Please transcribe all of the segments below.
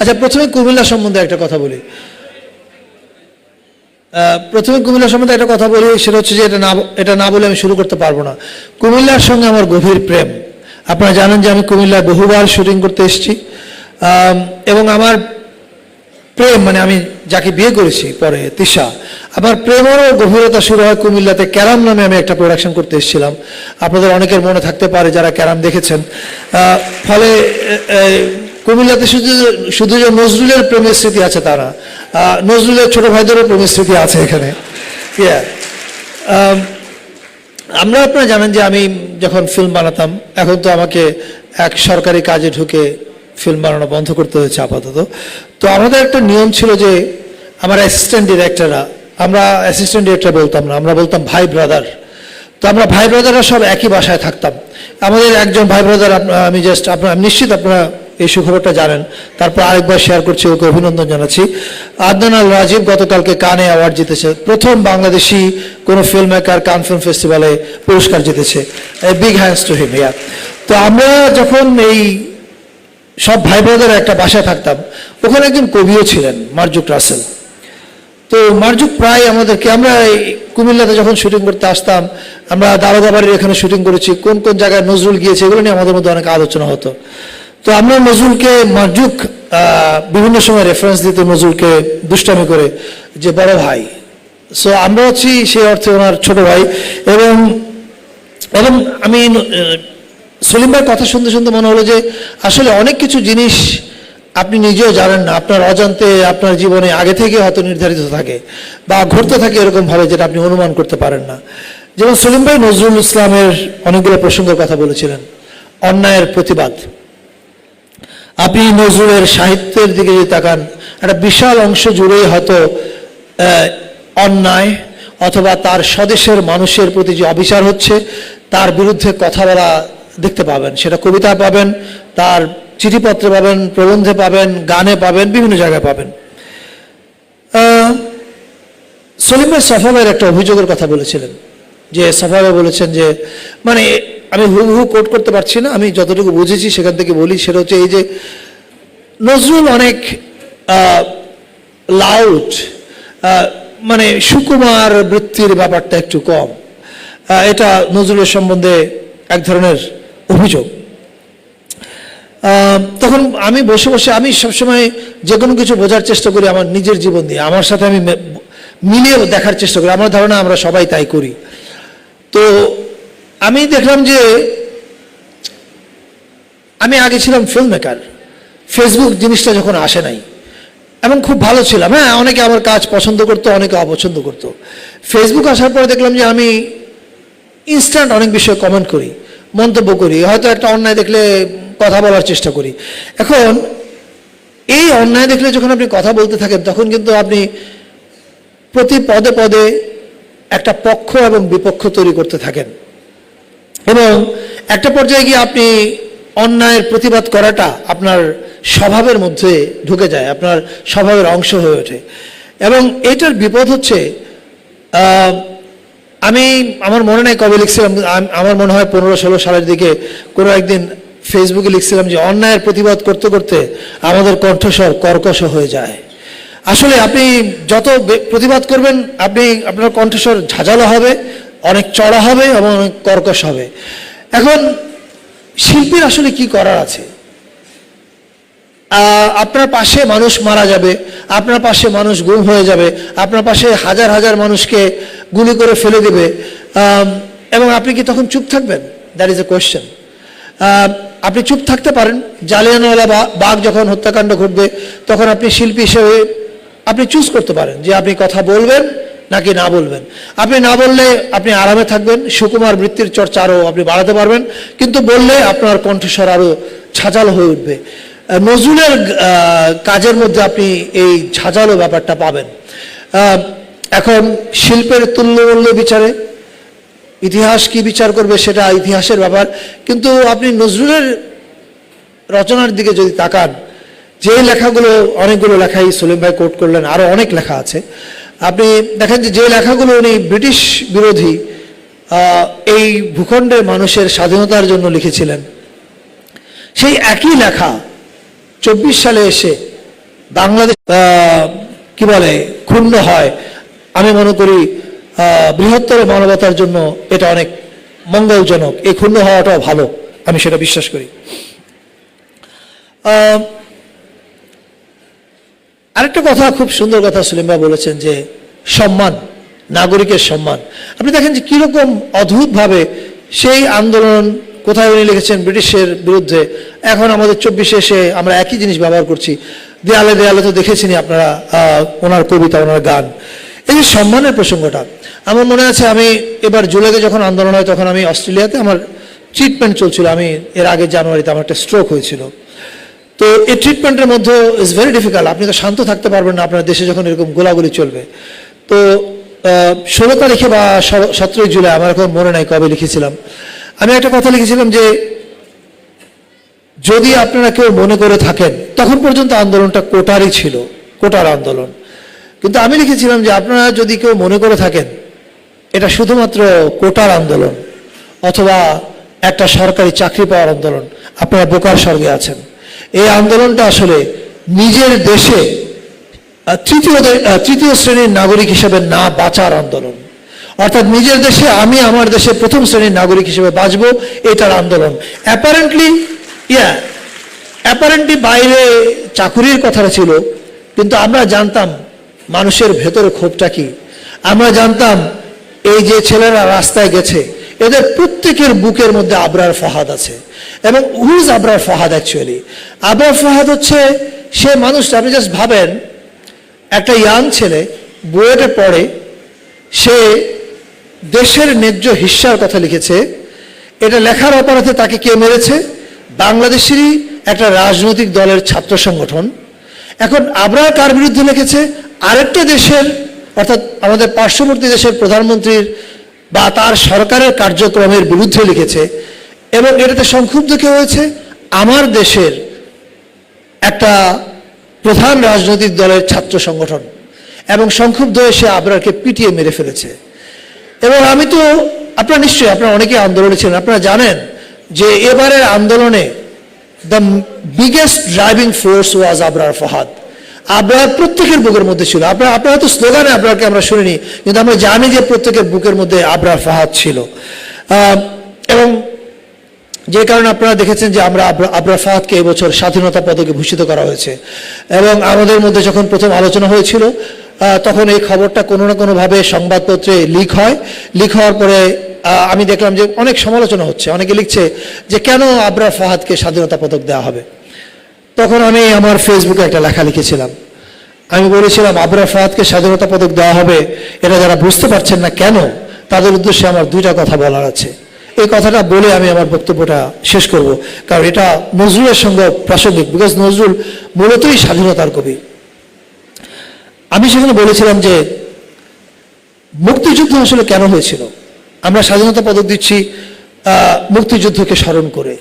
আচ্ছা, প্রথমে কুমিল্লা সম্বন্ধে একটা কথা বলি। সেটা হচ্ছে যে এটা না বলে আমি শুরু করতে পারবো না। কুমিল্লার সঙ্গে আমার গভীর প্রেম। আপনারা জানেন যে আমি কুমিল্লায় বহুবার শুটিং করতে এসেছি, এবং আমার প্রেম মানে আমি যাকে বিয়ে করেছি পরে, তিশা, আমার প্রেমেরও গভীরতা শুরু হয় কুমিল্লাতে। ক্যারাম নামে আমি একটা প্রোডাকশন করতে এসেছিলাম, আপনাদের অনেকের মনে থাকতে পারে যারা ক্যারাম দেখেছেন। ফলে কুমিল্লাতে শুধু যে নজরুলের প্রেমের স্মৃতি আছে তা না, নজরুলের ছোট ভাইদেরও প্রেমের স্মৃতি আছে এখানে। আমরা, আপনারা জানেন যে আমি যখন ফিল্ম বানাতাম, এখন তো আমাকে এক সরকারি কাজে ঢুকে ফিল্ম বানানো বন্ধ করতে হয়েছে আপাতত। তো আমাদের একটা নিয়ম ছিল যে আমার অ্যাসিস্ট্যান্ট ডিরেক্টররা, আমরা অ্যাসিস্ট্যান্ট ডিরেক্টর বলতাম না, আমরা বলতাম ভাই ব্রাদার। তো আমরা ভাই ব্রাদাররা সব একই বাসায় থাকতাম। আমাদের একজন ভাই ব্রাদার, আমি নিশ্চিত আপনারা এই সুখবরটা জানেন, তারপর আরেকবার শেয়ার করছি, ওকে অভিনন্দন জানাচ্ছি। আদনান আল রাজীব গতকালকে কানে অ্যাওয়ার্ড জিতেছে, প্রথম বাংলাদেশি কোনো ফিল্ম মেকার কান ফিল্ম ফেস্টিভ্যালে পুরস্কার জিতেছে। Big hands to him. তো আমরা যখন এই সব ভাই ব্রাদার একটা বাসায় থাকতাম, ওখানে একজন কবিও ছিলেন, মারজুক রাসেল। তো মারজুক প্রায় আমাদেরকে, আমরা কুমিল্লাতে যখন শুটিং করতে আসতাম, আমরা দারোগাবাড়ির এখানে শুটিং করেছি, কোন কোন জায়গায় নজরুল গিয়েছে এগুলো নিয়ে আমাদের মধ্যে অনেক আলোচনা হতো। তো আমরা নজরুলকে, মারজুক বিভিন্ন সময় রেফারেন্স দিতে নজরুলকে দুষ্টামি করে যে বড় ভাই। সো আমরা হচ্ছি সেই অর্থে ওনার ছোট ভাই। এবং আমি সলিম ভাইয়ের কথা শুনতে শুনতে মনে হলো যে আসলে অনেক কিছু জিনিস আপনি নিজেও জানেন না, আপনার অজান্তে আপনার জীবনে আগে থেকে হয়তো নির্ধারিত থাকে বা ঘটতে থাকে এরকম ভাবে, যেটা আপনি অনুমান করতে পারেন না। যেমন সলিম ভাই নজরুল ইসলামের অনেকগুলো প্রসঙ্গের কথা বলেছিলেন। অন্যায়ের প্রতিবাদ, আপনি নজরুলের সাহিত্যের দিকে যদি তাকান, একটা বিশাল অংশ জুড়েই হয়তো অন্যায় অথবা তার স্বদেশের মানুষের প্রতি যে অবিচার হচ্ছে তার বিরুদ্ধে কথা বলা দেখতে পাবেন। সেটা কবিতা পাবেন, তার চিঠিপত্রে পাবেন, প্রবন্ধে পাবেন, গানে পাবেন, বিভিন্ন জায়গায় পাবেন। সলিম ভাই সফা ভাইয়ের একটা অভিযোগের কথা বলেছিলেন, যে সফা ভাই বলেছেন যে, মানে আমি হুবহু কোট করতে পারছি না, আমি যতটুকু বুঝেছি সেখান থেকে বলি, সেটা হচ্ছে এই যে নজরুল অনেক লাউড, মানে সুকুমার বৃত্তির ব্যাপারটা একটু কম। এটা নজরুলের সম্বন্ধে এক ধরনের অভিযোগ। তখন আমি বসে বসে, আমি সবসময় যে কোনো কিছু বোঝার চেষ্টা করি আমার নিজের জীবন দিয়ে, আমার সাথে আমি মিলিয়ে দেখার চেষ্টা করি। আমার ধারণা আমরা সবাই তাই করি। তো আমি দেখলাম যে আমি আগে ছিলাম ফিল্ম মেকার, ফেসবুক জিনিসটা যখন আসে নাই, এবং খুব ভালো ছিলাম। হ্যাঁ, অনেকে আমার কাজ পছন্দ করতো, অনেকে অপছন্দ করতো। ফেসবুক আসার পরে দেখলাম যে আমি ইনস্ট্যান্ট অনেক বিষয়ে কমেন্ট করি, মন্তব্য করি, হয়তো একটা অন্যায় দেখলে কথা বলার চেষ্টা করি। এখন এই অন্যায় দেখলে যখন আপনি কথা বলতে থাকেন, তখন কিন্তু আপনি প্রতি পদে পদে একটা পক্ষ এবং বিপক্ষ তৈরি করতে থাকেন, এবং একটা পর্যায়ে গিয়ে আপনি অন্যায়ের প্রতিবাদ করাটা আপনার স্বভাবের মধ্যে ঢুকে যায়, আপনার স্বভাবের অংশ হয়ে ওঠে। এবং এটার বিপদ হচ্ছে, আমার মনে নেই কবে লিখছিলাম, আমার মনে হয় 15-16 সালের দিকে কোনো একদিন ফেসবুকে লিখছিলাম যে অন্যায়ের প্রতিবাদ করতে করতে আমাদের কণ্ঠস্বর কর্কশ হয়ে যায়। আসলে আপনি যত প্রতিবাদ করবেন, আপনার কণ্ঠস্বর ঝাঁঝালো হবে, অনেক চড়া হবে এবং অনেক কর্কশ হবে। এখন শিল্পীর আসলে কি করার আছে? আপনার পাশে মানুষ মারা যাবে, আপনার পাশে মানুষ গুম হয়ে যাবে, আপনার পাশে হাজার হাজার মানুষকে গুলি করে ফেলে দেবে, এবং আপনি কি তখন চুপ থাকবেন? That is a question. আপনি চুপ থাকতে পারেন। জালিয়ানওয়ালা বাগ যখন হত্যাকাণ্ড ঘটবে, তখন আপনি শিল্পী হিসেবে আপনি চুজ করতে পারেন যে আপনি কথা বলবেন নাকি না বলবেন। আপনি না বললে আপনি আরামে থাকবেন, সুকুমার বৃত্তির চর্চা আরও আপনি বাড়াতে পারবেন, কিন্তু বললে আপনার কণ্ঠস্বর আরও ঝাঁঝালো হয়ে উঠবে। নজরুলের কাজের মধ্যে আপনি এই ঝাঁঝালো ব্যাপারটা পাবেন। এখন শিল্পের তুল্যমূল্য বিচারে ইতিহাস কি বিচার করবে সেটা ইতিহাসের ব্যাপার, কিন্তু আপনি নজরুলের রচনার দিকে যদি তাকান, যে লেখাগুলো, অনেকগুলো লেখাই সলিম ভাই কোট করলেন, আরও অনেক লেখা আছে, আপনি দেখেন যে লেখাগুলো উনি ব্রিটিশ বিরোধী এই ভূখণ্ডের মানুষের স্বাধীনতার জন্য লিখেছিলেন, সেই একই লেখা 24 সালে এসে বাংলাদেশ কি বলে ক্ষুণ্ণ হয়, আমি মনে করি বৃহত্তর মানবতার জন্য এটা অনেক মঙ্গলজনক। এই ক্ষুণ্ণ হওয়াটাও ভালো, আমি সেটা বিশ্বাস করি। আরেকটা কথা, খুব সুন্দর কথা সলিম ভাই বলেছেন যে সম্মান, নাগরিকের সম্মান। আপনি দেখেন যে কিরকম অদ্ভুতভাবে সেই আন্দোলন, কোথায় উনি লিখেছেন ব্রিটিশের বিরুদ্ধে, এখন আমাদের 24-এ এসে আমরা একই জিনিস ব্যবহার করছি। দেয়ালে দেয়ালে তো দেখেছিনি আপনারা ওনার কবিতা, ওনার গান। এই যে সম্মানের প্রসঙ্গটা, আমার মনে আছে আমি এবার জুলাইতে যখন আন্দোলন হয় তখন আমি অস্ট্রেলিয়াতে আমার ট্রিটমেন্ট চলছিল। আমি এর আগে জানুয়ারিতে আমার একটা স্ট্রোক হয়েছিল। তো এই ট্রিটমেন্টের মধ্যে ইজ ভেরি ডিফিকাল্ট। আপনি তো শান্ত থাকতে পারবেন না আপনার দেশে যখন এরকম গোলাগুলি চলবে। তো 16 তারিখে বা 17 জুলাই, আমার এখন মনে নাই কবে লিখেছিলাম, আমি একটা কথা লিখেছিলাম যে যদি আপনারা কেউ মনে করে থাকেন, তখন পর্যন্ত আন্দোলনটা কোটারই ছিল, কোটার আন্দোলন। কিন্তু আমি লিখেছিলাম যে আপনারা যদি কেউ মনে করে থাকেন এটা শুধুমাত্র কোটার আন্দোলন অথবা একটা সরকারি চাকরি পাওয়ার আন্দোলন, আপনারা বোকার স্বর্গে আছেন। এই আন্দোলনটা আসলে নিজের দেশে তৃতীয় শ্রেণীর নাগরিক হিসেবে না বাঁচার আন্দোলন। অর্থাৎ নিজের দেশে আমি আমার দেশে প্রথম শ্রেণীর নাগরিক হিসেবে বাঁচবো, এটার আন্দোলন। অ্যাপারেন্টলি বাইরে চাকুরির কথা ছিল, কিন্তু আমরা জানতাম মানুষের ভেতরে ক্ষোভটা কি। আমরা জানতাম এই যে ছেলেরা রাস্তায় গেছে এদের প্রত্যেকের বুকের মধ্যে আবরার ফাহাদ আছে। এবং হুইজ আবরার ফাহাদ অ্যাকচুয়ালি? আবরার ফাহাদ হচ্ছে সে মানুষটা, আপনি জাস্ট ভাবেন একটা ইয়াং ছেলে বুয়েটে পড়ে, সে দেশের ন্যায্য হিস্সার কথা লিখেছে। এটা লেখার অপরাধে তাকে কে মেরেছে? বাংলাদেশেরই একটা রাজনৈতিক দলের ছাত্র সংগঠন। এখন আবরার কার বিরুদ্ধে লিখেছে? আরেকটা দেশের, অর্থাৎ আমাদের পার্শ্ববর্তী দেশের প্রধানমন্ত্রীর বা তার সরকারের কার্যক্রমের বিরুদ্ধে লিখেছে। এবং এটাতে সংক্ষুব্ধ কে হয়েছে? আমার দেশের একটা প্রধান রাজনৈতিক দলের ছাত্র সংগঠন। এবং সংক্ষুব্ধ হয়ে সে আবরারকে পিটিয়ে মেরে ফেলেছে। এবং আমি তো, আপনারা নিশ্চয়ই, আপনারা অনেকে আন্দোলনে ছিলেন, আপনারা জানেন যে এবারের আন্দোলনে দ্য বিগেস্ট ড্রাইভিং ফোর্স ওয়াজ আবরার ফাহাদ। আবরার প্রত্যেকের বুকের মধ্যে ছিল। আপনারা তো স্লোগানে আবরারকে আমরা শুনিনি, কিন্তু আমরা জানি যে প্রত্যেকের বুকের মধ্যে আবরার ফাহাদ ছিল। এবং যে কারণে আপনারা দেখেছেন যে আমরা আবরার ফাহাদকে এবছর স্বাধীনতা পদকে ভূষিত করা হয়েছে। এবং আমাদের মধ্যে যখন প্রথম আলোচনা হয়েছিল তখন এই খবরটা কোনো না কোনোভাবে সংবাদপত্রে লিক হয়। লিক হওয়ার পরে আমি দেখলাম যে অনেক সমালোচনা হচ্ছে, অনেকে লিখছে যে কেন আবরার ফাহাদকে স্বাধীনতা পদক দেওয়া হবে। তখন আমি আমার ফেসবুকে একটা লেখা লিখেছিলাম। আমি বলেছিলাম আবরার ফাহাদকে স্বাধীনতা পদক দেওয়া হবে, এটা যারা বুঝতে পারছেন না কেন, তাদের উদ্দেশ্যে আমার দুইটা কথা বলার আছে। এই কথাটা বলে আমি আমার বক্তব্যটা শেষ করব, কারণ এটা নজরুলের সঙ্গে প্রাসঙ্গিক। বিকজ নজরুল মূলতই স্বাধীনতার কবি। আমি সেখানে বলেছিলাম যে মুক্তিযুদ্ধ আসলে কেন হয়েছিল। আমরা স্বাধীনতা পদক দিচ্ছি মুক্তিযুদ্ধকে স্মরণ করে।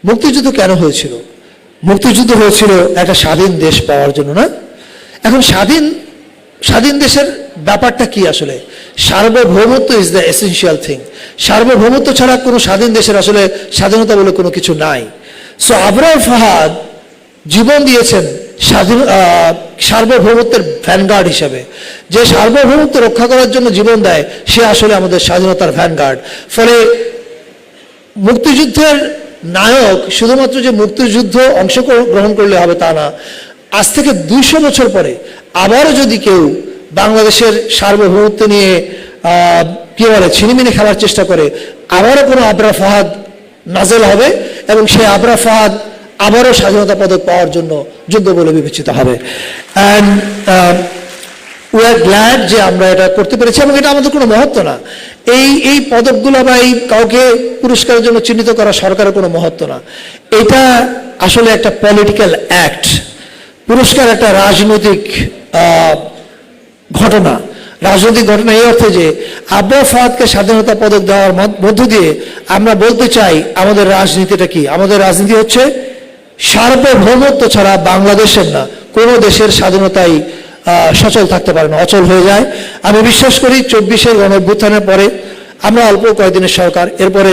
মুক্তিযুদ্ধ কেন হয়েছিল? মুক্তিযুদ্ধ হয়েছিল একটা স্বাধীন দেশ পাওয়ার জন্য, না? এখন স্বাধীন দেশের ব্যাপারটা কি আসলে? সার্বভৌমত্ব ইজ দ্য এসেনশিয়াল থিং। সার্বভৌমত্ব ছাড়া কোনো স্বাধীন দেশের আসলে স্বাধীনতা বলে কোনো কিছু নাই। সো আবরার ফাহাদ জীবন দিয়েছেন সার্বভৌমত্বের ভ্যানগার্ড হিসেবে। যে সার্বভৌমত্ব রক্ষা করার জন্য জীবন দেয় সে আসলে আমাদের স্বাধীনতার ভ্যানগার্ড। ফলে মুক্তিযুদ্ধের নায়ক শুধুমাত্র যে মুক্তিযুদ্ধ অংশগ্রহণ করলে হবে তা না। আজ থেকে 200 বছর পরে আবারও যদি কেউ বাংলাদেশের সার্বভৌমত্ব নিয়ে কি বলে ছিনিমিনি খেলার চেষ্টা করে, আবারও কোনো আবরার ফাহাদ নাজেল হবে এবং সেই আবরার ফাহাদ আবারও স্বাধীনতা পদক পাওয়ার জন্য যোগ্য বলে বিবেচিত হবে। অ্যান্ড উই আর গ্ল্যাড যে আমরা এটা করতে পেরেছি। এবং এটা আমাদের কোনো মহত্ব না। এই পদকগুলো বা এই কাউকে পুরস্কারের জন্য চিহ্নিত করা সরকারের কোনো মহত্ব না। এটা আসলে একটা পলিটিক্যাল অ্যাক্ট। পুরস্কার একটা রাজনৈতিক ঘটনা। রাজনৈতিক ঘটনা এই অর্থে যে আবরার ফাহাদকে স্বাধীনতা পদক দেওয়ার মধ্য দিয়ে আমরা বলতে চাই আমাদের রাজনীতিটা কি। আমাদের রাজনীতি হচ্ছে সার্বভৌমত্ব ছাড়া বাংলাদেশের না কোনো দেশের স্বাধীনতাই সচল থাকতে পারে না, অচল হয়ে যায়। আমি বিশ্বাস করি 24-এর গণঅভ্যুত্থানের পরে আমরা অল্প কয়েকদিনের সরকার, এরপরে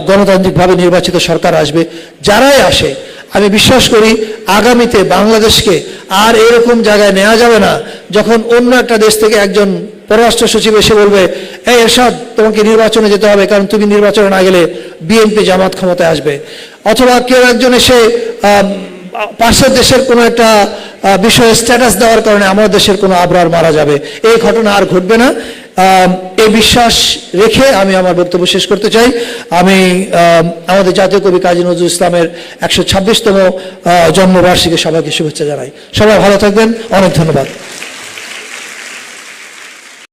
গণতান্ত্রিকভাবে নির্বাচিত সরকার আসবে। যারাই আসে আমি বিশ্বাস করি আগামীতে বাংলাদেশকে আর এরকম জায়গায় নেওয়া যাবে না যখন অন্য একটা দেশ থেকে একজন পররাষ্ট্র সচিব এসে বলবে, এই এরশাদ তোমাকে নির্বাচনে যেতে হবে, কারণ তুমি নির্বাচনে না গেলে বিএনপি জামাত ক্ষমতায় আসবে। অথবা কেউ একজন এসে পাশের দেশের কোনো একটা বিষয়ে স্ট্যাটাস দেওয়ার কারণে আমার দেশের কোনো আবরার মারা যাবে। এই ঘটনা আর ঘটবে না, এই বিশ্বাস রেখে আমি আমার বক্তব্য শেষ করতে চাই। আমি আমাদের জাতীয় কবি কাজী নজরুল ইসলামের 126তম জন্মবার্ষিকী সবাইকে শুভেচ্ছা জানাই। সবাই ভালো থাকবেন, অনেক ধন্যবাদ।